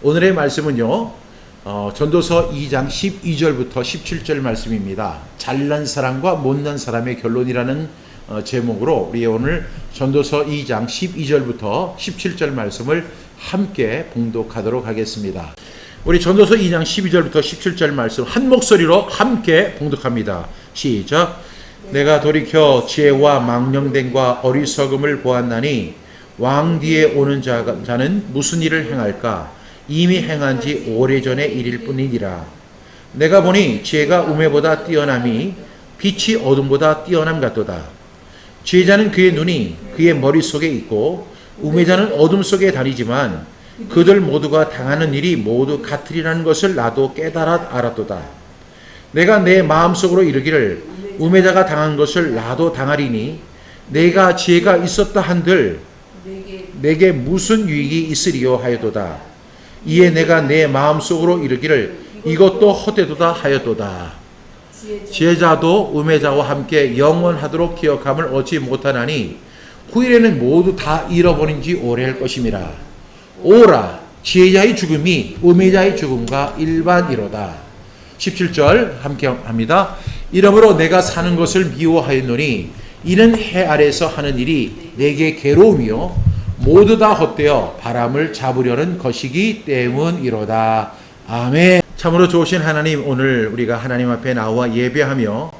오늘의 말씀은요, 전도서 2장 12절부터 17절 말씀입니다. 잘난 사람과 못난 사람의 결론이라는 제목으로 우리 오늘 전도서 2장 12절부터 17절 말씀을 함께 봉독하도록 하겠습니다. 우리 전도서 2장 12절부터 17절 말씀 한 목소리로 함께 봉독합니다. 시작. 내가 돌이켜 지혜와 망령됨과 어리석음을 보았나니 왕 뒤에 오는 자는 무슨 일을 행할까? 이미 행한 지 오래전의 일일 뿐이니라. 내가 보니 지혜가 우매보다 뛰어남이 빛이 어둠보다 뛰어남 같도다. 지혜자는 그의 눈이 그의 머릿속에 있고 우매자는 어둠 속에 다니지만 그들 모두가 당하는 일이 모두 같으리라는 것을 나도 깨달아 알았도다. 내가 내 마음속으로 이르기를 우매자가 당한 것을 나도 당하리니 내가 지혜가 있었다 한들 내게 무슨 유익이 있으리요 하였도다. 이에 내가 내 마음속으로 이르기를 이것도 헛되도다 하였도다. 지혜자도 우매자와 함께 영원하도록 기억함을 얻지 못하나니 후일에는 모두 다 잃어버린 지 오래할 것임이라. 오라 지혜자의 죽음이 우매자의 죽음과 일반이로다. 17절 함께 합니다. 이러므로 내가 사는 것을 미워하였노니 이는 해 아래에서 하는 일이 내게 괴로움이요 모두 다 헛되어 바람을 잡으려는 것이기 때문이로다. 아멘. 참으로 좋으신 하나님, 오늘 우리가 하나님 앞에 나와 예배하며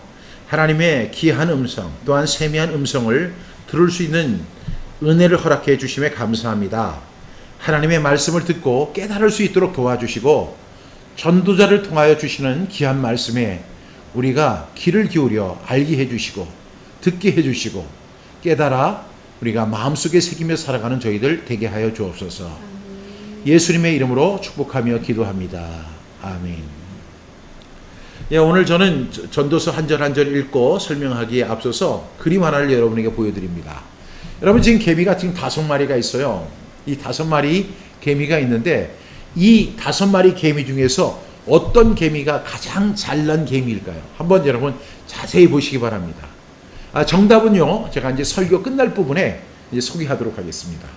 하나님의 귀한 음성 또한 세미한 음성을 들을 수 있는 은혜를 허락해 주심에 감사합니다. 하나님의 말씀을 듣고 깨달을 수 있도록 도와주시고 전도자를 통하여 주시는 귀한 말씀에 우리가 귀를 기울여 알게 해주시고 듣게 해주시고 깨달아 우리가 마음속에 새기며 살아가는 저희들 되게 하여 주옵소서. 예수님의 이름으로 축복하며 기도합니다. 아멘. 예, 오늘 저는 전도서 한 절 한 절 읽고 설명하기에 앞서서 그림 하나를 여러분에게 보여드립니다. 여러분 지금 개미가 지금 5마리가 있어요. 이 5마리 개미가 있는데 이 5마리 개미 중에서 어떤 개미가 가장 잘난 개미일까요? 한번 여러분 자세히 보시기 바랍니다. 정답은요, 제가 이제 설교 끝날 부분에 이제 소개하도록 하겠습니다.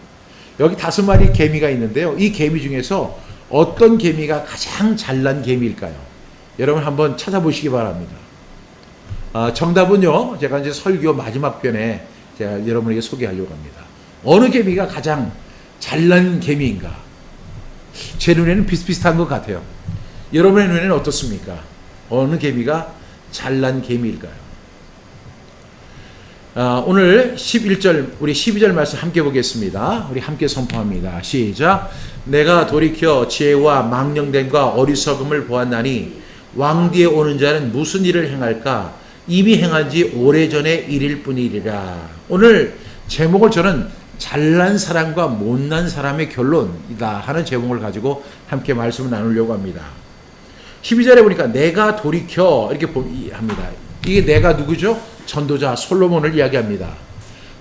여기 5마리 개미가 있는데요. 이 개미 중에서 어떤 개미가 가장 잘난 개미일까요? 여러분 한번 찾아보시기 바랍니다. 정답은요, 제가 이제 설교 마지막 편에 제가 여러분에게 소개하려고 합니다. 어느 개미가 가장 잘난 개미인가? 제 눈에는 비슷비슷한 것 같아요. 여러분의 눈에는 어떻습니까? 어느 개미가 잘난 개미일까요? 오늘 11절, 우리 12절 말씀 함께 보겠습니다. 우리 함께 선포합니다. 시작. 내가 돌이켜 지혜와 망령됨과 어리석음을 보았나니 왕 뒤에 오는 자는 무슨 일을 행할까? 이미 행한 지 오래전의 일일 뿐이리라. 오늘 제목을 저는 잘난 사람과 못난 사람의 결론이다 하는 제목을 가지고 함께 말씀을 나누려고 합니다. 12절에 보니까 내가 돌이켜 이렇게 합니다. 이게 내가 누구죠? 전도자 솔로몬을 이야기합니다.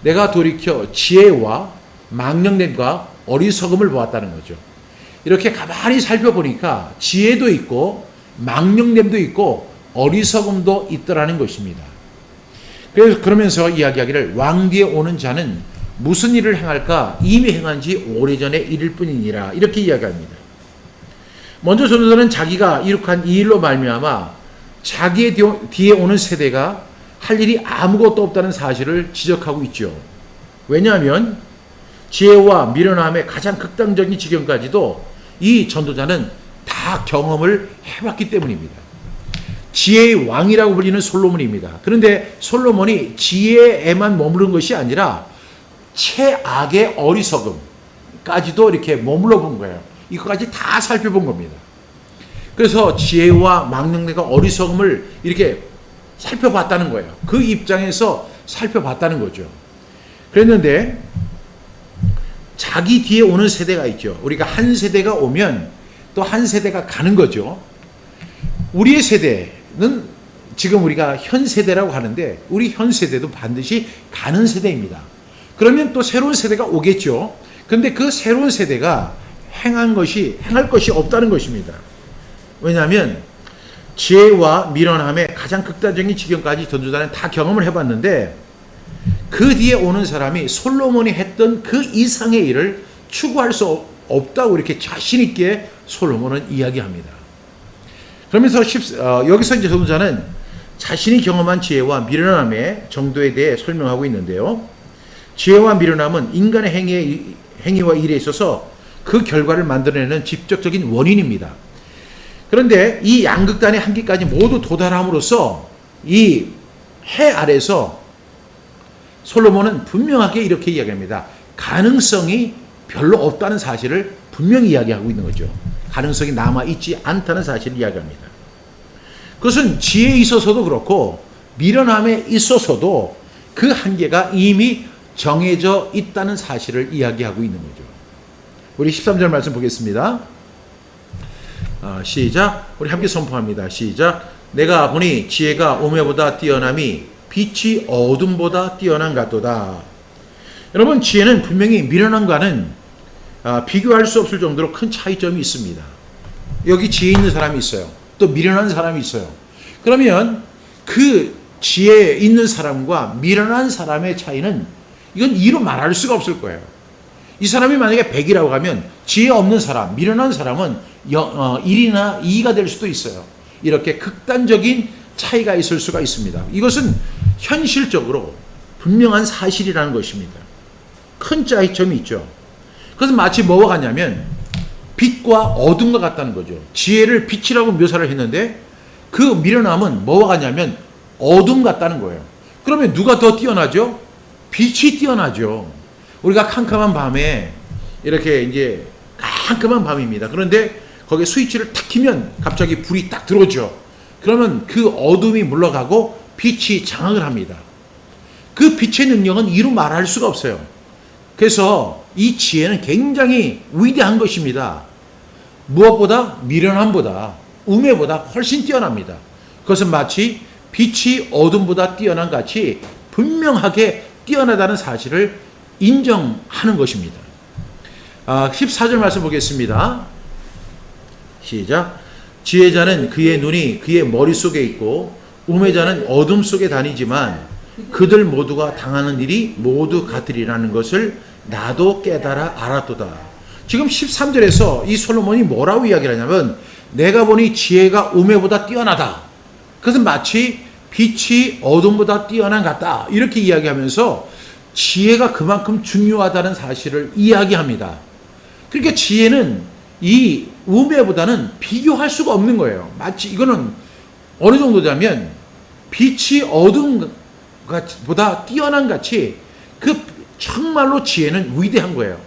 내가 돌이켜 지혜와 망령됨과 어리석음을 보았다는 거죠. 이렇게 가만히 살펴보니까 지혜도 있고 망령됨도 있고 어리석음도 있더라는 것입니다. 그래서 그러면서 이야기하기를 왕 뒤에 오는 자는 무슨 일을 행할까? 이미 행한 지 오래전의 일일 뿐이니라. 이렇게 이야기합니다. 먼저 전도자는 자기가 이룩한 이 일로 말미암아 자기의 뒤에 오는 세대가 할 일이 아무것도 없다는 사실을 지적하고 있죠. 왜냐하면 지혜와 미련함의 가장 극단적인 지경까지도 이 전도자는 다 경험을 해봤기 때문입니다. 지혜의 왕이라고 불리는 솔로몬입니다. 그런데 솔로몬이 지혜에만 머무른 것이 아니라 최악의 어리석음까지도 이렇게 머물러 본 거예요. 이것까지 다 살펴본 겁니다. 그래서 지혜와 망령됨과 어리석음을 이렇게 살펴봤다는 거예요. 그 입장에서 살펴봤다는 거죠. 그랬는데 자기 뒤에 오는 세대가 있죠. 우리가 한 세대가 오면 또 한 세대가 가는 거죠. 우리의 세대는 지금 우리가 현 세대라고 하는데 우리 현 세대도 반드시 가는 세대입니다. 그러면 또 새로운 세대가 오겠죠. 그런데 그 새로운 세대가 행할 것이 없다는 것입니다. 왜냐하면 지혜와 미련함의 가장 극단적인 지경까지 전도자는 다 경험을 해봤는데 그 뒤에 오는 사람이 솔로몬이 했던 그 이상의 일을 추구할 수 없다고 이렇게 자신 있게 솔로몬은 이야기합니다. 그러면서 여기서 이제 선지자는 자신이 경험한 지혜와 미련함의 정도에 대해 설명하고 있는데요. 지혜와 미련함은 인간의 행위와 일에 있어서 그 결과를 만들어내는 직접적인 원인입니다. 그런데 이 양극단의 한계까지 모두 도달함으로써 이 해 아래서 솔로몬은 분명하게 이렇게 이야기합니다. 가능성이 별로 없다는 사실을 분명히 이야기하고 있는 거죠. 가능성이 남아있지 않다는 사실을 이야기합니다. 그것은 지혜에 있어서도 그렇고 미련함에 있어서도 그 한계가 이미 정해져 있다는 사실을 이야기하고 있는 거죠. 우리 13절 말씀 보겠습니다. 시작. 우리 함께 선포합니다. 시작. 내가 보니 지혜가 오매보다 뛰어남이 빛이 어둠보다 뛰어난 같도다. 여러분, 지혜는 분명히 미련함과는 비교할 수 없을 정도로 큰 차이점이 있습니다. 여기 지혜 있는 사람이 있어요. 또 미련한 사람이 있어요. 그러면 그 지혜 있는 사람과 미련한 사람의 차이는 이건 이로 말할 수가 없을 거예요. 이 사람이 만약에 100이라고 하면 지혜 없는 사람, 미련한 사람은 1이나 2가 될 수도 있어요. 이렇게 극단적인 차이가 있을 수가 있습니다. 이것은 현실적으로 분명한 사실이라는 것입니다. 큰 차이점이 있죠. 그것은 마치 뭐와 같냐면 빛과 어둠과 같다는 거죠. 지혜를 빛이라고 묘사를 했는데 그 미련함은 뭐와 같냐면 어둠 같다는 거예요. 그러면 누가 더 뛰어나죠? 빛이 뛰어나죠. 우리가 캄캄한 밤에 이렇게 이제 캄캄한 밤입니다. 그런데 거기에 스위치를 탁 키면 갑자기 불이 딱 들어오죠. 그러면 그 어둠이 물러가고 빛이 장악을 합니다. 그 빛의 능력은 이루 말할 수가 없어요. 그래서 이 지혜는 굉장히 위대한 것입니다. 무엇보다 미련함보다 우매보다 훨씬 뛰어납니다. 그것은 마치 빛이 어둠보다 뛰어난 같이 분명하게 뛰어나다는 사실을 인정하는 것입니다. 14절 말씀 보겠습니다. 시작. 지혜자는 그의 눈이 그의 머릿속에 있고 우매자는 어둠 속에 다니지만 그들 모두가 당하는 일이 모두 같으리라는 것을 나도 깨달아 알았도다. 지금 13절에서 이 솔로몬이 뭐라고 이야기를 하냐면 내가 보니 지혜가 우매보다 뛰어나다. 그것은 마치 빛이 어둠보다 뛰어난 같다. 이렇게 이야기하면서 지혜가 그만큼 중요하다는 사실을 이야기합니다. 그러니까 지혜는 이 우매보다는 비교할 수가 없는 거예요. 마치 이거는 어느 정도냐면 빛이 어둠보다 뛰어난 같이 그 정말로 지혜는 위대한 거예요.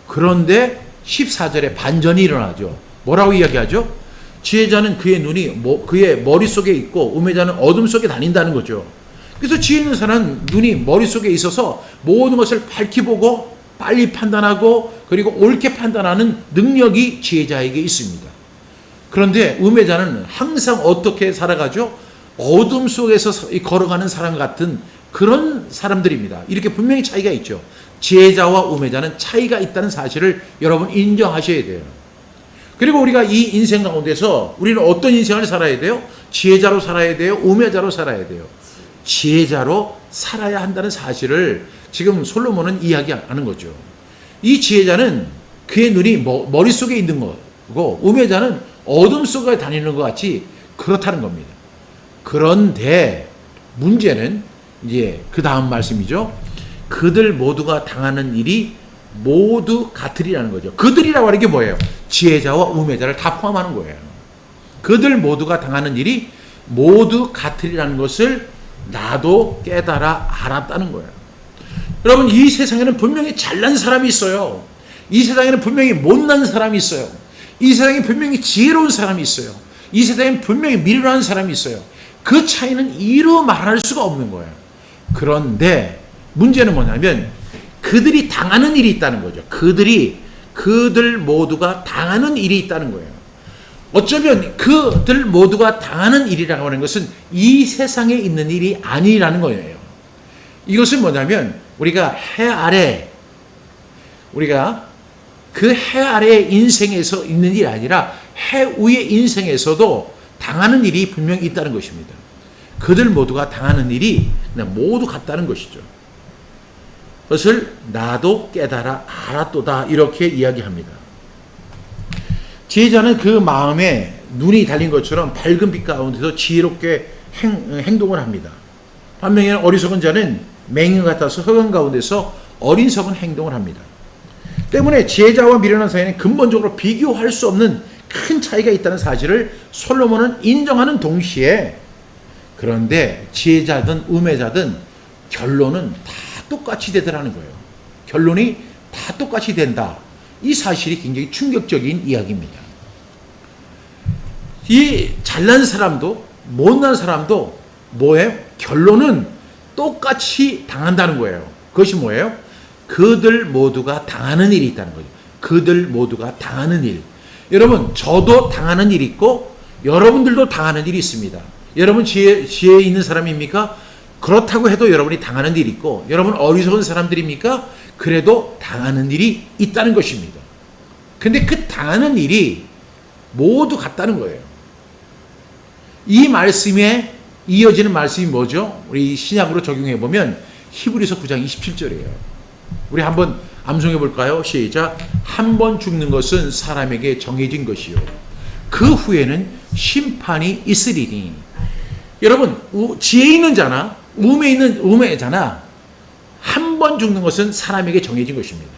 그런데 14절에 반전이 일어나죠. 뭐라고 이야기하죠? 지혜자는 그의 눈이 그의 머릿속에 있고 우매자는 어둠 속에 다닌다는 거죠. 그래서 지혜 있는 사람은 눈이 머릿속에 있어서 모든 것을 밝히 보고 빨리 판단하고 그리고 옳게 판단하는 능력이 지혜자에게 있습니다. 그런데 우매자는 항상 어떻게 살아가죠? 어둠 속에서 걸어가는 사람 같은 그런 사람들입니다. 이렇게 분명히 차이가 있죠. 지혜자와 우매자는 차이가 있다는 사실을 여러분 인정하셔야 돼요. 그리고 우리가 이 인생 가운데서 우리는 어떤 인생을 살아야 돼요? 지혜자로 살아야 돼요? 우매자로 살아야 돼요? 지혜자로 살아야 한다는 사실을 지금 솔로몬은 이야기하는 거죠. 이 지혜자는 그의 눈이 머릿속에 있는 거고 우매자는 어둠 속에 다니는 것 같이 그렇다는 겁니다. 그런데 문제는 이제 그 다음 말씀이죠. 그들 모두가 당하는 일이 모두 같으리라는 거죠. 그들이라고 하는 게 뭐예요? 지혜자와 우매자를 다 포함하는 거예요. 그들 모두가 당하는 일이 모두 같으리라는 것을 나도 깨달아 알았다는 거예요. 여러분, 이 세상에는 분명히 잘난 사람이 있어요. 이 세상에는 분명히 못난 사람이 있어요. 이 세상에 분명히 지혜로운 사람이 있어요. 이 세상에 분명히 미련한 사람이 있어요. 그 차이는 이루 말할 수가 없는 거예요. 그런데 문제는 뭐냐면 그들이 당하는 일이 있다는 거죠. 그들 모두가 당하는 일이 있다는 거예요. 어쩌면 그들 모두가 당하는 일이라고 하는 것은 이 세상에 있는 일이 아니라는 거예요. 이것은 뭐냐면 우리가 해 아래, 우리가 그 해 아래의 인생에서 있는 일이 아니라 해 위의 인생에서도 당하는 일이 분명히 있다는 것입니다. 그들 모두가 당하는 일이 그냥 모두 같다는 것이죠. 그것을 나도 깨달아 알았도다 이렇게 이야기합니다. 지혜자는 그 마음에 눈이 달린 것처럼 밝은 빛 가운데서 지혜롭게 행동을 합니다. 반면에 어리석은 자는 맹인 같아서 흑암 가운데서 어리석은 행동을 합니다. 때문에 지혜자와 미련한 사이에는 근본적으로 비교할 수 없는 큰 차이가 있다는 사실을 솔로몬은 인정하는 동시에, 그런데 지혜자든 우매자든 결론은 다 똑같이 되더라는 거예요. 결론이 다 똑같이 된다. 이 사실이 굉장히 충격적인 이야기입니다. 이 잘난 사람도 못난 사람도 뭐예요? 결론은 똑같이 당한다는 거예요. 그것이 뭐예요? 그들 모두가 당하는 일이 있다는 거죠. 그들 모두가 당하는 일. 여러분, 저도 당하는 일이 있고 여러분들도 당하는 일이 있습니다. 여러분 지혜 있는 사람입니까? 그렇다고 해도 여러분이 당하는 일이 있고, 여러분 어리석은 사람들입니까? 그래도 당하는 일이 있다는 것입니다. 근데 그 당하는 일이 모두 같다는 거예요. 이 말씀에 이어지는 말씀이 뭐죠? 우리 신약으로 적용해 보면 히브리서 9장 27절이에요. 우리 한번 암송해 볼까요? 시작. 한 번 죽는 것은 사람에게 정해진 것이요, 그 후에는 심판이 있으리니. 여러분, 지혜 있는 자나 우매자나 한 번 죽는 것은 사람에게 정해진 것입니다.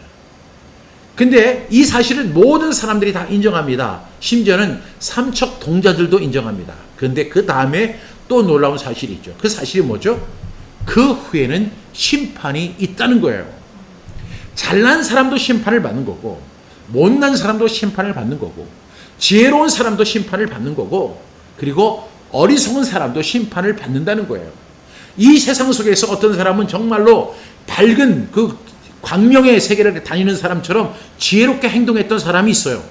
근데 이 사실을 모든 사람들이 다 인정합니다. 심지어는 삼척 동자들도 인정합니다. 그런데 그 다음에 또 놀라운 사실이 있죠. 그 사실이 뭐죠? 그 후에는 심판이 있다는 거예요. 잘난 사람도 심판을 받는 거고, 못난 사람도 심판을 받는 거고, 지혜로운 사람도 심판을 받는 거고, 그리고 어리석은 사람도 심판을 받는다는 거예요. 이 세상 속에서 어떤 사람은 정말로 밝은 그 광명의 세계를 다니는 사람처럼 지혜롭게 행동했던 사람이 있어요.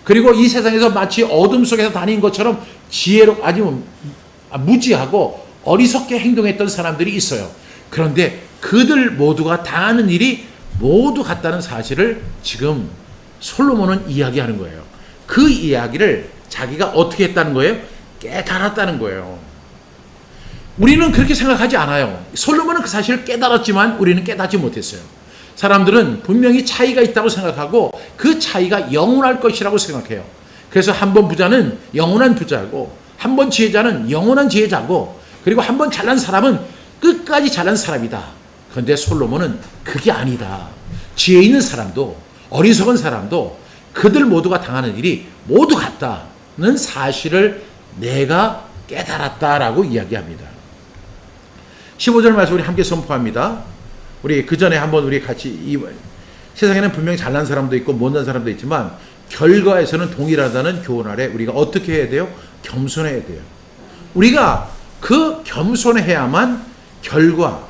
그리고 이 세상에서 마치 어둠 속에서 다닌 것처럼 아주 무지하고 어리석게 행동했던 사람들이 있어요. 그런데 그들 모두가 당하는 일이 모두 같다는 사실을 지금 솔로몬은 이야기하는 거예요. 그 이야기를 자기가 어떻게 했다는 거예요? 깨달았다는 거예요. 우리는 그렇게 생각하지 않아요. 솔로몬은 그 사실을 깨달았지만 우리는 깨닫지 못했어요. 사람들은 분명히 차이가 있다고 생각하고 그 차이가 영원할 것이라고 생각해요. 그래서 한 번 부자는 영원한 부자고, 한 번 지혜자는 영원한 지혜자고, 그리고 한 번 잘난 사람은 끝까지 잘난 사람이다. 그런데 솔로몬은 그게 아니다. 지혜 있는 사람도 어리석은 사람도 그들 모두가 당하는 일이 모두 같다는 사실을 내가 깨달았다라고 이야기합니다. 15절 말씀 우리 함께 선포합니다. 우리 그 전에 한번 우리 같이, 세상에는 분명히 잘난 사람도 있고 못난 사람도 있지만 결과에서는 동일하다는 교훈 아래 우리가 어떻게 해야 돼요? 겸손해야 돼요. 우리가 그 겸손해야만 결과,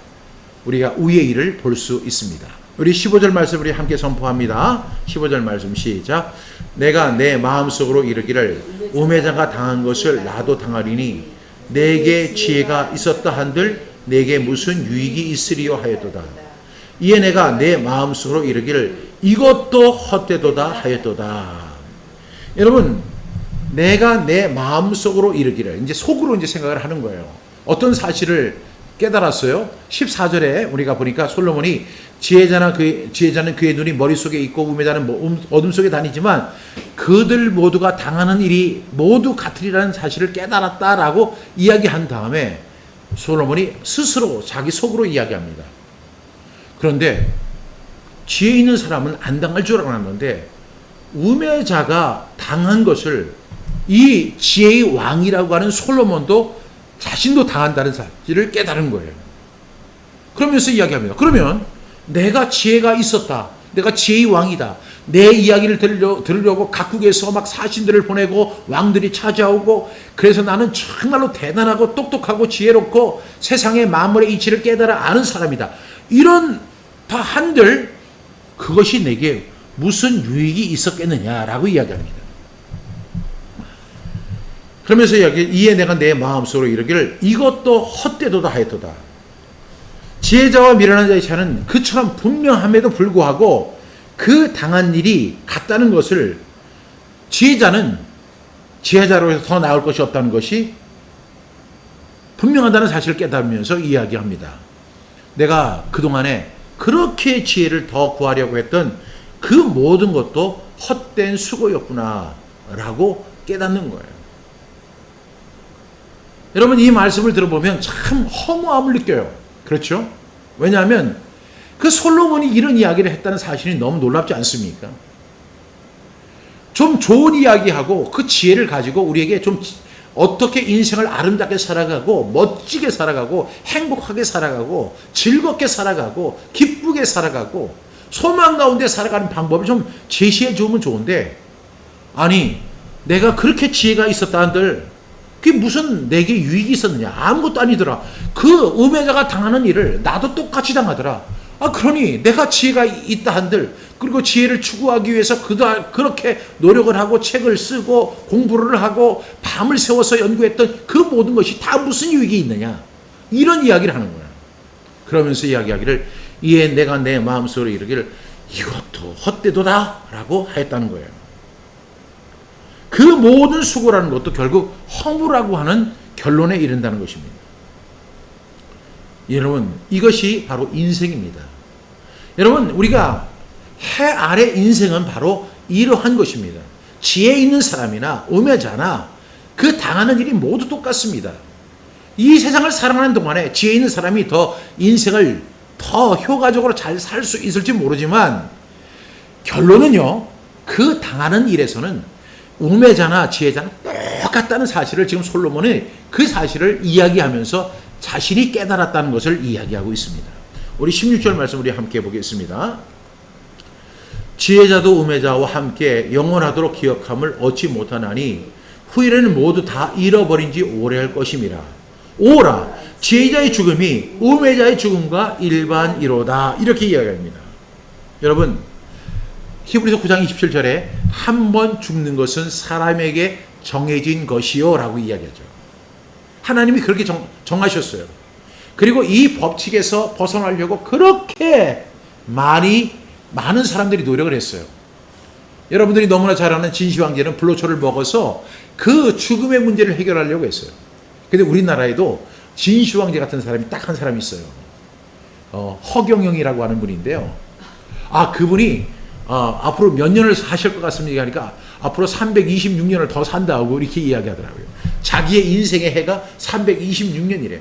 우리가 우의 일을 볼 수 있습니다. 우리 15절 말씀 우리 함께 선포합니다. 15절 말씀 시작. 내가 내 마음속으로 이르기를 우매자가 당한 것을 나도 당하리니 내게 지혜가 있었다 한들 내게 무슨 유익이 있으리요 하였도다. 이에 내가 내 마음속으로 이르기를 이것도 헛되도다 하였도다. 여러분, 내가 내 마음속으로 이르기를, 이제 속으로 이제 생각을 하는 거예요. 어떤 사실을 깨달았어요? 14절에 우리가 보니까 솔로몬이 지혜자는 그의 눈이 머릿속에 있고 우매자는 어둠 속에 다니지만 그들 모두가 당하는 일이 모두 같으리라는 사실을 깨달았다라고 이야기한 다음에 솔로몬이 스스로 자기 속으로 이야기합니다. 그런데 지혜 있는 사람은 안 당할 줄 알았는데 우매자가 당한 것을 이 지혜의 왕이라고 하는 솔로몬도 자신도 당한다는 사실을 깨달은 거예요. 그러면서 이야기합니다. 그러면 내가 지혜가 있었다. 내가 지혜의 왕이다. 내 이야기를 들으려고 각국에서 막 사신들을 보내고 왕들이 찾아오고, 그래서 나는 정말로 대단하고 똑똑하고 지혜롭고 세상의 만물의 이치를 깨달아 아는 사람이다. 이런 다 한들 그것이 내게 무슨 유익이 있었겠느냐라고 이야기합니다. 그러면서 이에 내가 내 마음속으로 이르기를 이것도 헛되도다 하였도다. 지혜자와 미련한 자의 차는 그처럼 분명함에도 불구하고 그 당한 일이 같다는 것을, 지혜자로 해서 더 나을 것이 없다는 것이 분명하다는 사실을 깨달으면서 이야기합니다. 내가 그동안에 그렇게 지혜를 더 구하려고 했던 그 모든 것도 헛된 수고였구나. 라고 깨닫는 거예요. 여러분, 이 말씀을 들어보면 참 허무함을 느껴요. 그렇죠? 왜냐하면 그 솔로몬이 이런 이야기를 했다는 사실이 너무 놀랍지 않습니까? 좀 좋은 이야기하고 그 지혜를 가지고 우리에게 좀 어떻게 인생을 아름답게 살아가고 멋지게 살아가고 행복하게 살아가고 즐겁게 살아가고 기쁘게 살아가고 소망 가운데 살아가는 방법을 좀 제시해 주면 좋은데, 아니 내가 그렇게 지혜가 있었다 한들 그게 무슨 내게 유익이 있었느냐? 아무것도 아니더라. 그 음해자가 당하는 일을 나도 똑같이 당하더라. 그러니 내가 지혜가 있다 한들, 그리고 지혜를 추구하기 위해서 그렇게 노력을 하고 책을 쓰고 공부를 하고 밤을 새워서 연구했던 그 모든 것이 다 무슨 유익이 있느냐? 이런 이야기를 하는 거야. 그러면서 이야기하기를, 이에 내가 내 마음속으로 이르기를 이것도 헛되도다 라고 하였다는 거예요. 그 모든 수고라는 것도 결국 허무라고 하는 결론에 이른다는 것입니다. 여러분, 이것이 바로 인생입니다. 여러분, 우리가 해 아래 인생은 바로 이러한 것입니다. 지혜 있는 사람이나 음해자나 그 당하는 일이 모두 똑같습니다. 이 세상을 살아가는 동안에 지혜 있는 사람이 더 인생을 더 효과적으로 잘 살 수 있을지 모르지만, 결론은요, 그 당하는 일에서는 음해자나 지혜자나 똑같다는 사실을 지금 솔로몬이 그 사실을 이야기하면서 자신이 깨달았다는 것을 이야기하고 있습니다. 우리 16절 말씀 우리 함께 보겠습니다. 지혜자도 음해자와 함께 영원하도록 기억함을 얻지 못하나니 후일에는 모두 다 잃어버린 지 오래할 것임이라. 오라, 지혜자의 죽음이 음해자의 죽음과 일반이로다. 이렇게 이야기합니다. 여러분, 히브리서 9장 27절에 한 번 죽는 것은 사람에게 정해진 것이요 라고 이야기하죠. 하나님이 그렇게 정하셨어요. 그리고 이 법칙에서 벗어나려고 그렇게 많은 사람들이 노력을 했어요. 여러분들이 너무나 잘 아는 진시황제는 불로초를 먹어서 그 죽음의 문제를 해결하려고 했어요. 근데 우리나라에도 진시황제 같은 사람이 딱 한 사람이 있어요. 허경영이라고 하는 분인데요. 그분이 앞으로 몇 년을 사실 것 같습니까? 하니까 앞으로 326년을 더 산다고 이렇게 이야기하더라고요. 자기의 인생의 해가 326년이래.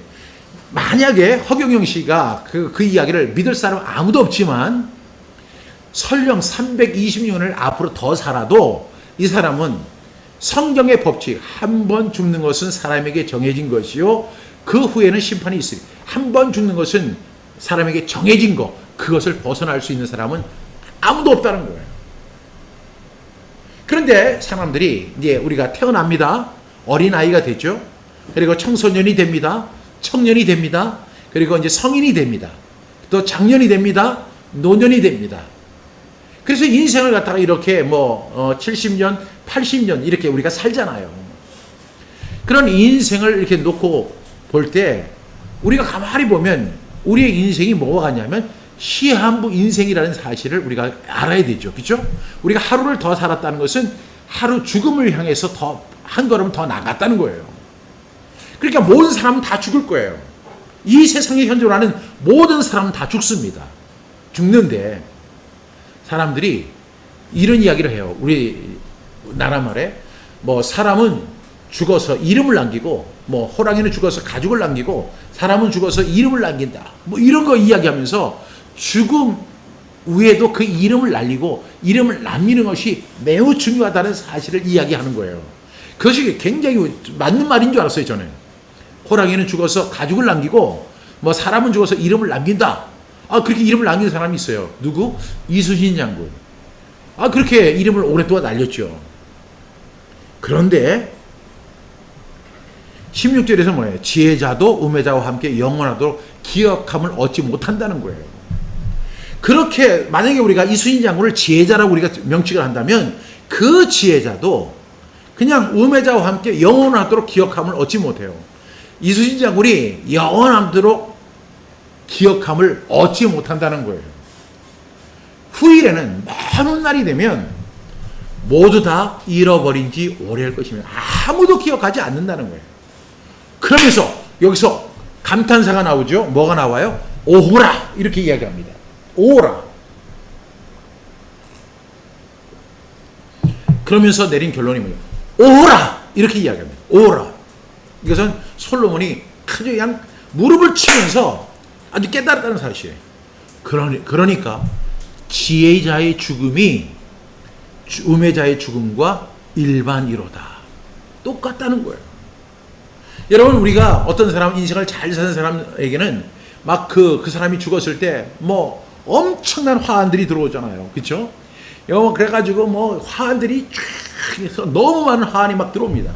만약에 허경영 씨가 그 이야기를 믿을 사람 아무도 없지만 설령 320년을 앞으로 더 살아도 이 사람은 성경의 법칙, 한 번 죽는 것은 사람에게 정해진 것이요 그 후에는 심판이 있으리. 한 번 죽는 것은 사람에게 정해진 것, 그것을 벗어날 수 있는 사람은 아무도 없다는 거예요. 그런데 사람들이 이제 우리가 태어납니다. 어린아이가 되죠. 그리고 청소년이 됩니다. 청년이 됩니다. 그리고 이제 성인이 됩니다. 또 장년이 됩니다. 노년이 됩니다. 그래서 인생을 갖다가 이렇게 70년, 80년 이렇게 우리가 살잖아요. 그런 인생을 이렇게 놓고 볼 때 우리가 가만히 보면 우리의 인생이 뭐가 같냐면 시한부 인생이라는 사실을 우리가 알아야 되죠. 그렇죠? 우리가 하루를 더 살았다는 것은 하루 죽음을 향해서 더 한 걸음 더 나갔다는 거예요. 그러니까 모든 사람은 다 죽을 거예요. 이 세상에 현존하는 모든 사람은 다 죽습니다. 죽는데 사람들이 이런 이야기를 해요. 우리 나라 말에 사람은 죽어서 이름을 남기고 호랑이는 죽어서 가죽을 남기고 사람은 죽어서 이름을 남긴다. 이런 거 이야기하면서 죽음 위에도 그 이름을 날리고 이름을 남기는 것이 매우 중요하다는 사실을 이야기하는 거예요. 그것이 굉장히 맞는 말인 줄 알았어요, 저는. 호랑이는 죽어서 가죽을 남기고 사람은 죽어서 이름을 남긴다. 그렇게 이름을 남기는 사람이 있어요. 누구? 이순신 장군. 그렇게 이름을 오랫동안 날렸죠. 그런데 16절에서 뭐예요? 지혜자도 음해자와 함께 영원하도록 기억함을 얻지 못한다는 거예요. 그렇게 만약에 우리가 이순신 장군을 지혜자라고 우리가 명칭을 한다면 그 지혜자도 그냥 음해자와 함께 영원하도록 기억함을 얻지 못해요. 이순신 장군이 영원하도록 기억함을 얻지 못한다는 거예요. 후일에는 먼 날이 되면 모두 다 잃어버린 지 오래할 것이며 아무도 기억하지 않는다는 거예요. 그러면서 여기서 감탄사가 나오죠. 뭐가 나와요? 오호라 이렇게 이야기합니다. 오호라. 그러면서 내린 결론이 뭐예요? 오라! 이렇게 이야기합니다. 오라. 이것은 솔로몬이 아주 그냥 무릎을 치면서 아주 깨달았다는 사실이에요. 그러니까 지혜자의 죽음이 우매자의 죽음과 일반이로다. 똑같다는 거예요. 여러분, 우리가 어떤 사람, 인생을 잘 사는 사람에게는 막 그 사람이 죽었을 때 뭐 엄청난 화환들이 들어오잖아요. 그렇죠? 그래가지고 뭐 화환들이 쫙 해서 너무 많은 화환이 막 들어옵니다.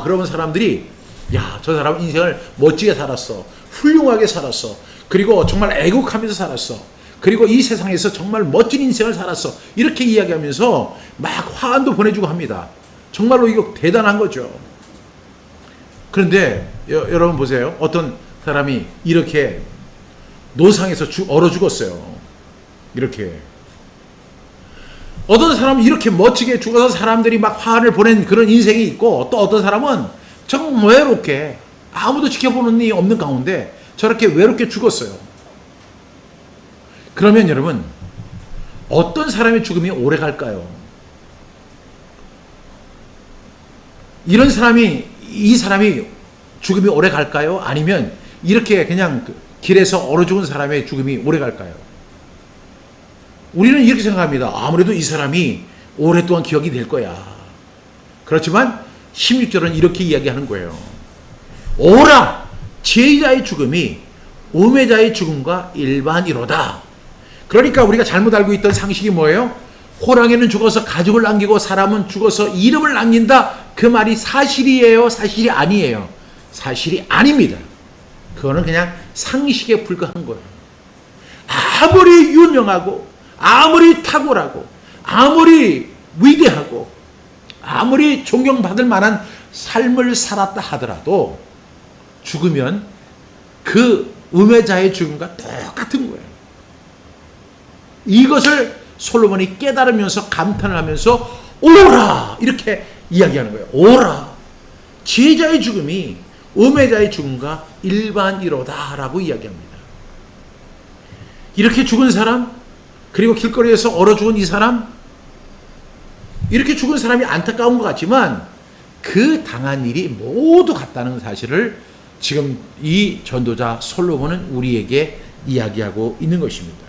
그러면 사람들이 야, 저 사람 인생을 멋지게 살았어. 훌륭하게 살았어. 그리고 정말 애국하면서 살았어. 그리고 이 세상에서 정말 멋진 인생을 살았어. 이렇게 이야기하면서 막 화환도 보내주고 합니다. 정말로 이거 대단한 거죠. 그런데 여러분 보세요. 어떤 사람이 이렇게 노상에서 얼어 죽었어요. 이렇게. 어떤 사람은 이렇게 멋지게 죽어서 사람들이 막 화환을 보낸 그런 인생이 있고, 또 어떤 사람은 정말 외롭게 아무도 지켜보는 이 없는 가운데 저렇게 외롭게 죽었어요. 그러면 여러분, 어떤 사람의 죽음이 오래 갈까요? 이 사람이 죽음이 오래 갈까요? 아니면 이렇게 그냥 길에서 얼어 죽은 사람의 죽음이 오래 갈까요? 우리는 이렇게 생각합니다. 아무래도 이 사람이 오랫동안 기억이 될 거야. 그렇지만 16절은 이렇게 이야기하는 거예요. 오라! 지혜자의 죽음이 우매자의 죽음과 일반이로다. 그러니까 우리가 잘못 알고 있던 상식이 뭐예요? 호랑이는 죽어서 가죽을 남기고 사람은 죽어서 이름을 남긴다. 그 말이 사실이에요? 사실이 아니에요? 사실이 아닙니다. 그거는 그냥 상식에 불과한 거예요. 아무리 유명하고 아무리 탁월하고 아무리 위대하고 아무리 존경받을 만한 삶을 살았다 하더라도 죽으면 그 우매자의 죽음과 똑같은 거예요. 이것을 솔로몬이 깨달으면서 감탄을 하면서 오라! 이렇게 이야기하는 거예요. 오라! 지혜자의 죽음이 우매자의 죽음과 일반이로다 라고 이야기합니다. 이렇게 죽은 사람, 그리고 길거리에서 얼어 죽은 이 사람, 이렇게 죽은 사람이 안타까운 것 같지만 그 당한 일이 모두 같다는 사실을 지금 이 전도자 솔로몬은 우리에게 이야기하고 있는 것입니다.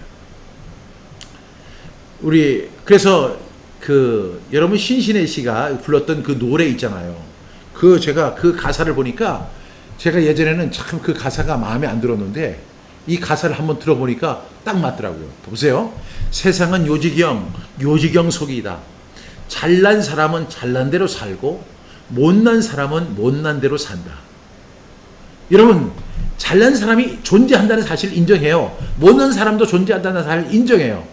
그래서 여러분 신신혜 씨가 불렀던 그 노래 있잖아요. 제가 그 가사를 보니까 제가 예전에는 참 그 가사가 마음에 안 들었는데 이 가사를 한번 들어보니까 딱 맞더라고요. 보세요. 세상은 요지경 속이다. 잘난 사람은 잘난 대로 살고 못난 사람은 못난 대로 산다. 여러분, 잘난 사람이 존재한다는 사실을 인정해요. 못난 사람도 존재한다는 사실을 인정해요.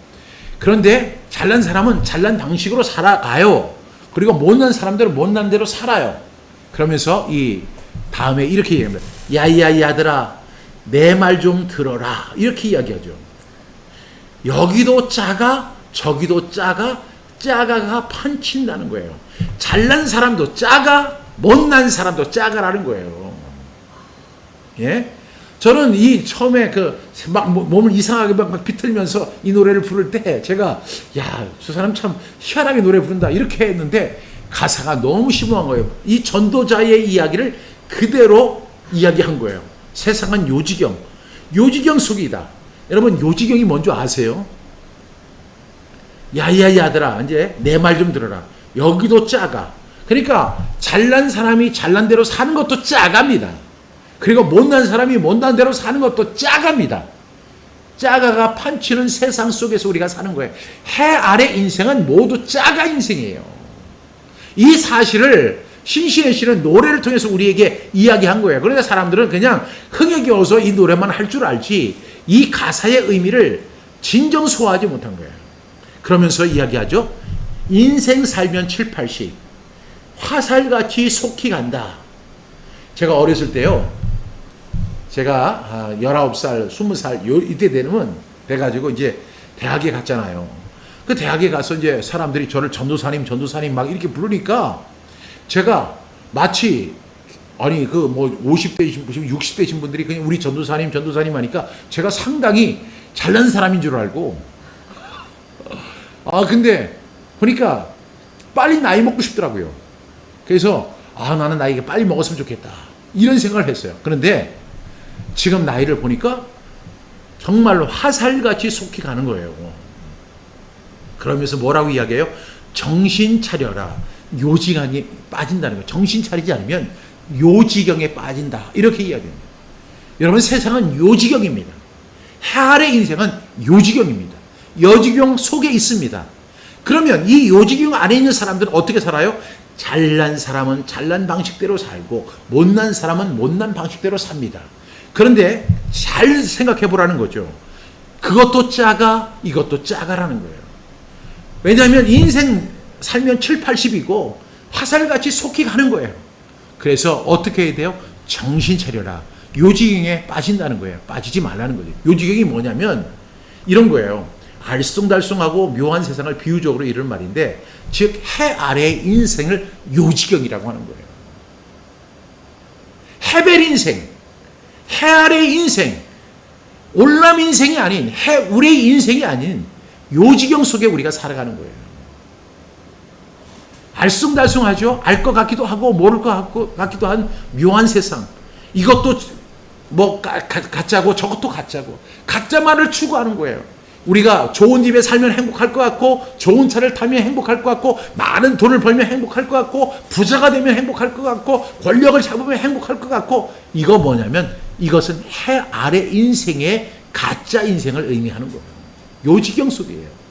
그런데 잘난 사람은 잘난 방식으로 살아가요. 그리고 못난 사람들은 못난 대로 살아요. 그러면서 이 다음에 이렇게 얘기합니다. 야야야들아, 내 말 좀 들어라. 이렇게 이야기하죠. 여기도 작아, 저기도 작아, 작아가 판친다는 거예요. 잘난 사람도 작아, 못난 사람도 작아라는 거예요. 예? 저는 처음에 막 몸을 이상하게 막 비틀면서 이 노래를 부를 때 제가, 야, 저 사람 참 희한하게 노래 부른다. 이렇게 했는데 가사가 너무 심오한 거예요. 이 전도자의 이야기를 그대로 이야기한 거예요. 세상은 요지경 속이다. 여러분, 요지경이 뭔지 아세요? 야야야들아, 이제 내 말 좀 들어라. 여기도 작아. 그러니까 잘난 사람이 잘난 대로 사는 것도 작합니다. 그리고 못난 사람이 못난 대로 사는 것도 작합니다. 작아가 판치는 세상 속에서 우리가 사는 거예요. 해 아래 인생은 모두 작아 인생이에요. 이 사실을 신신혜 씨는 노래를 통해서 우리에게 이야기한 거예요. 그러니까 사람들은 그냥 흥에 겨워서 이 노래만 할 줄 알지 이 가사의 의미를 진정 소화하지 못한 거예요. 그러면서 이야기하죠. 인생 살면 7, 80 화살같이 속히 간다. 제가 어렸을 때요. 제가 19살, 20살 이때 되면 돼가지고 이제 대학에 갔잖아요. 그 대학에 가서 이제 사람들이 저를 전도사님 막 이렇게 부르니까 제가 마치 아니 50대이신 분, 60대이신 분들이 그냥 우리 전도사님 하니까 제가 상당히 잘난 사람인 줄 알고 근데 보니까 빨리 나이 먹고 싶더라고요. 그래서 나는 나이가 빨리 먹었으면 좋겠다, 이런 생각을 했어요. 그런데 지금 나이를 보니까 정말로 화살같이 속히 가는 거예요. 그러면서 뭐라고 이야기해요? 정신 차려라. 요지경에 빠진다는 거예요. 정신 차리지 않으면 요지경에 빠진다, 이렇게 이야기합니다. 여러분, 세상은 요지경입니다. 해 아래 인생은 요지경입니다. 요지경 속에 있습니다. 그러면 이 요지경 안에 있는 사람들은 어떻게 살아요? 잘난 사람은 잘난 방식대로 살고 못난 사람은 못난 방식대로 삽니다. 그런데 잘 생각해 보라는 거죠. 그것도 작아, 이것도 작아라는 거예요. 왜냐하면 인생 살면 7, 80이고 화살같이 속히 가는 거예요. 그래서 어떻게 해야 돼요? 정신 차려라. 요지경에 빠진다는 거예요. 빠지지 말라는 거죠. 요지경이 뭐냐면 이런 거예요. 알쏭달쏭하고 묘한 세상을 비유적으로 이런 말인데, 즉 해 아래의 인생을 요지경이라고 하는 거예요. 해벨 인생, 해 아래의 인생, 올람 인생이 아닌, 해 우레의 인생이 아닌 요지경 속에 우리가 살아가는 거예요. 알쏭달쏭하죠. 알 것 같기도 하고 모를 것 같기도 한 묘한 세상. 이것도 뭐 가짜고 저것도 가짜고, 가짜만을 추구하는 거예요. 우리가 좋은 집에 살면 행복할 것 같고, 좋은 차를 타면 행복할 것 같고, 많은 돈을 벌면 행복할 것 같고, 부자가 되면 행복할 것 같고, 권력을 잡으면 행복할 것 같고, 이거 뭐냐면 이것은 해 아래 인생의 가짜 인생을 의미하는 거예요. 요지경 속이에요.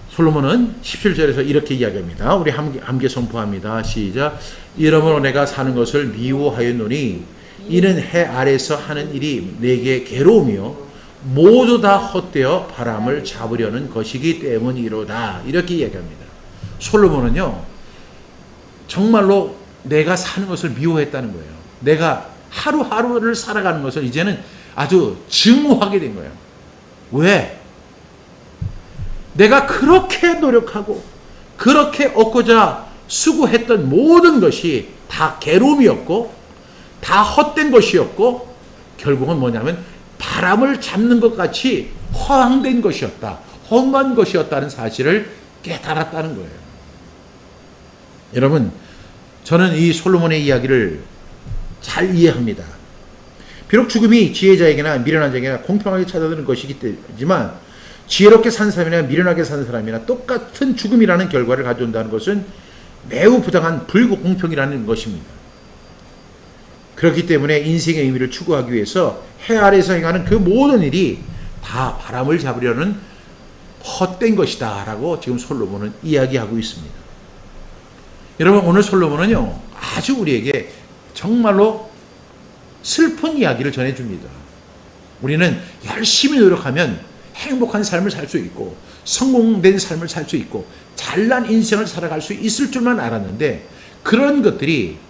솔로몬은 17절에서 이렇게 이야기합니다. 우리 함께 선포합니다. 시작. 이러므로 내가 사는 것을 미워하였노니 이는 해 아래서 하는 일이 내게 괴로우며 모두 다 헛되어 바람을 잡으려는 것이기 때문이로다. 이렇게 이야기합니다. 솔로몬은요, 정말로 내가 사는 것을 미워했다는 거예요. 내가 하루하루를 살아가는 것을 이제는 아주 증오하게 된 거예요. 왜? 내가 그렇게 노력하고 그렇게 얻고자 수고했던 모든 것이 다 괴로움이었고 다 헛된 것이었고, 결국은 뭐냐면 바람을 잡는 것 같이 허황된 것이었다, 험한 것이었다는 사실을 깨달았다는 거예요. 여러분, 저는 이 솔로몬의 이야기를 잘 이해합니다. 비록 죽음이 지혜자에게나 미련한 자에게나 공평하게 찾아드는 것이지만 지혜롭게 산 사람이나 미련하게 산 사람이나 똑같은 죽음이라는 결과를 가져온다는 것은 매우 부당한 불공평이라는 것입니다. 그렇기 때문에 인생의 의미를 추구하기 위해서 해 아래에서 행하는 그 모든 일이 다 바람을 잡으려는 헛된 것이다 라고 지금 솔로몬은 이야기하고 있습니다. 여러분, 오늘 솔로몬은요, 아주 우리에게 정말로 슬픈 이야기를 전해줍니다. 우리는 열심히 노력하면 행복한 삶을 살 수 있고 성공된 삶을 살 수 있고 잘난 인생을 살아갈 수 있을 줄만 알았는데, 그런 것들이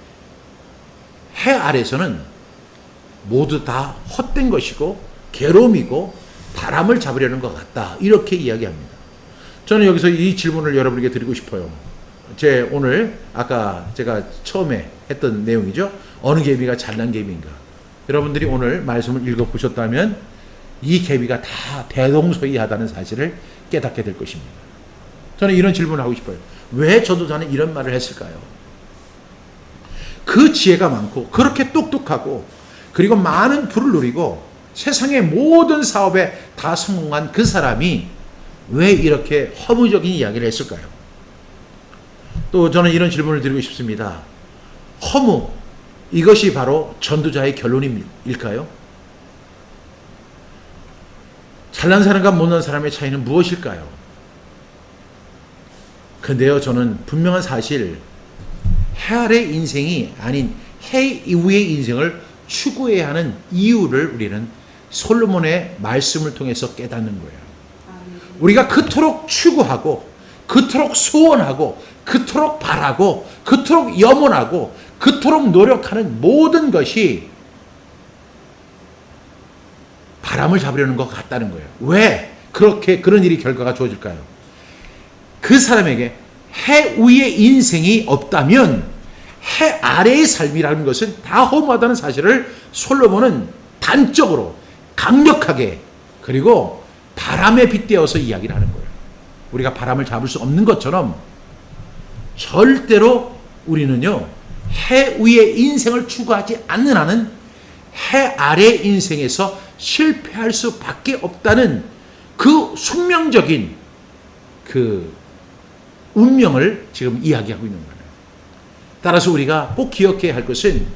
해 아래서는 모두 다 헛된 것이고 괴로움이고 바람을 잡으려는 것 같다, 이렇게 이야기합니다. 저는 여기서 이 질문을 여러분에게 드리고 싶어요. 오늘 아까 제가 처음에 했던 내용이죠. 어느 개미가 잘난 개미인가? 여러분들이 오늘 말씀을 읽어보셨다면 이 개미가 다 대동소이하다는 사실을 깨닫게 될 것입니다. 저는 이런 질문을 하고 싶어요. 왜 전도자는 이런 말을 했을까요? 그 지혜가 많고 그렇게 똑똑하고 그리고 많은 부를 누리고 세상의 모든 사업에 다 성공한 그 사람이 왜 이렇게 허무적인 이야기를 했을까요? 또 저는 이런 질문을 드리고 싶습니다. 허무, 이것이 바로 전도자의 결론일까요? 잘난 사람과 못난 사람의 차이는 무엇일까요? 근데요, 저는 분명한 사실, 해 아래 인생이 아닌 해 이후의 인생을 추구해야 하는 이유를 우리는 솔로몬의 말씀을 통해서 깨닫는 거예요. 우리가 그토록 추구하고 그토록 소원하고 그토록 바라고 그토록 염원하고 그토록 노력하는 모든 것이 바람을 잡으려는 것 같다는 거예요. 왜 그런 일이 결과가 주어질까요? 그 사람에게 해 위의 인생이 없다면 해 아래의 삶이라는 것은 다 허무하다는 사실을 솔로몬은 단적으로 강력하게 그리고 바람에 빗대어서 이야기를 하는 거예요. 우리가 바람을 잡을 수 없는 것처럼 절대로 우리는요, 해 위의 인생을 추구하지 않는 한은 해 아래 인생에서 실패할 수밖에 없다는 그 숙명적인 그 운명을 지금 이야기하고 있는 거예요. 따라서 우리가 꼭 기억해야 할 것은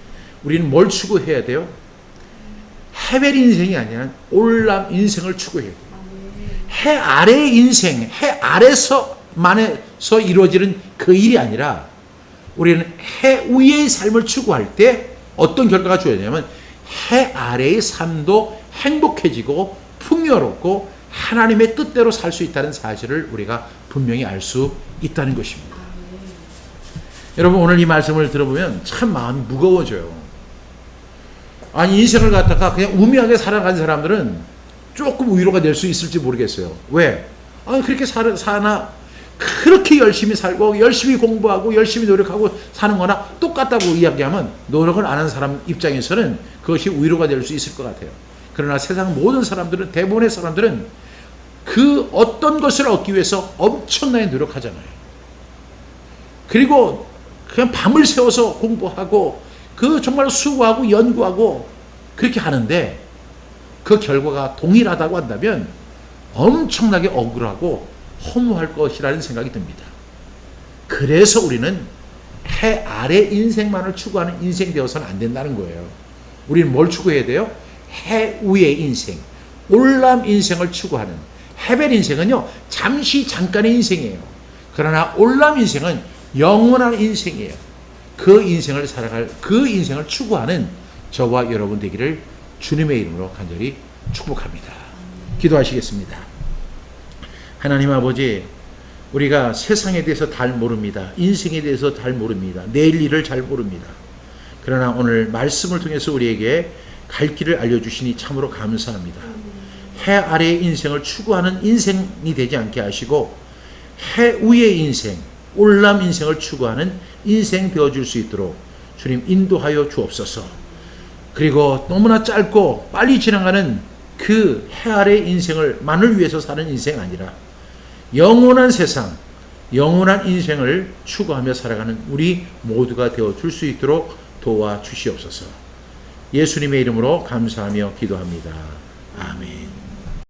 우리는 뭘 추구해야 돼요? 해벨 인생이 아니라 올람 인생을 추구해야 돼요. 해 아래의 인생, 해 아래서만에서 이루어지는 그 일이 아니라 우리는 해 위의 삶을 추구할 때 어떤 결과가 주어지냐면 해 아래의 삶도 행복해지고 풍요롭고 하나님의 뜻대로 살 수 있다는 사실을 우리가 분명히 알 수 있다는 것입니다. 여러분, 오늘 이 말씀을 들어보면 참 마음이 무거워져요. 아니, 인생을 갖다가 그냥 우미하게 살아가는 사람들은 조금 위로가 될 수 있을지 모르겠어요. 왜? 아니, 그렇게 사나, 그렇게 열심히 살고 열심히 공부하고 열심히 노력하고 사는 거나 똑같다고 이야기하면 노력을 안 하는 사람 입장에서는 그것이 위로가 될 수 있을 것 같아요. 그러나 세상 모든 사람들은, 대부분의 사람들은 그 어떤 것을 얻기 위해서 엄청나게 노력하잖아요. 그리고 그냥 밤을 새워서 공부하고 그 정말 수고하고 연구하고 그렇게 하는데 그 결과가 동일하다고 한다면 엄청나게 억울하고 허무할 것이라는 생각이 듭니다. 그래서 우리는 해 아래 인생만을 추구하는 인생 되어서는 안 된다는 거예요. 우리는 뭘 추구해야 돼요? 해 위의 인생, 올람 인생을 추구하는. 해벨 인생은요, 잠깐의 인생이에요. 그러나 올람 인생은 영원한 인생이에요. 그 인생을 살아갈, 그 인생을 추구하는 저와 여러분 되기를 주님의 이름으로 간절히 축복합니다. 기도하시겠습니다. 하나님 아버지, 우리가 세상에 대해서 잘 모릅니다. 인생에 대해서 잘 모릅니다. 내일 일을 잘 모릅니다. 그러나 오늘 말씀을 통해서 우리에게 갈 길을 알려주시니 참으로 감사합니다. 해 아래의 인생을 추구하는 인생이 되지 않게 하시고 해 위의 인생, 올람 인생을 추구하는 인생 되어줄 수 있도록 주님 인도하여 주옵소서. 그리고 너무나 짧고 빨리 지나가는 그 해 아래의 인생을만을 위해서 사는 인생 아니라 영원한 세상, 영원한 인생을 추구하며 살아가는 우리 모두가 되어줄 수 있도록 도와주시옵소서. 예수님의 이름으로 감사하며 기도합니다. 아멘.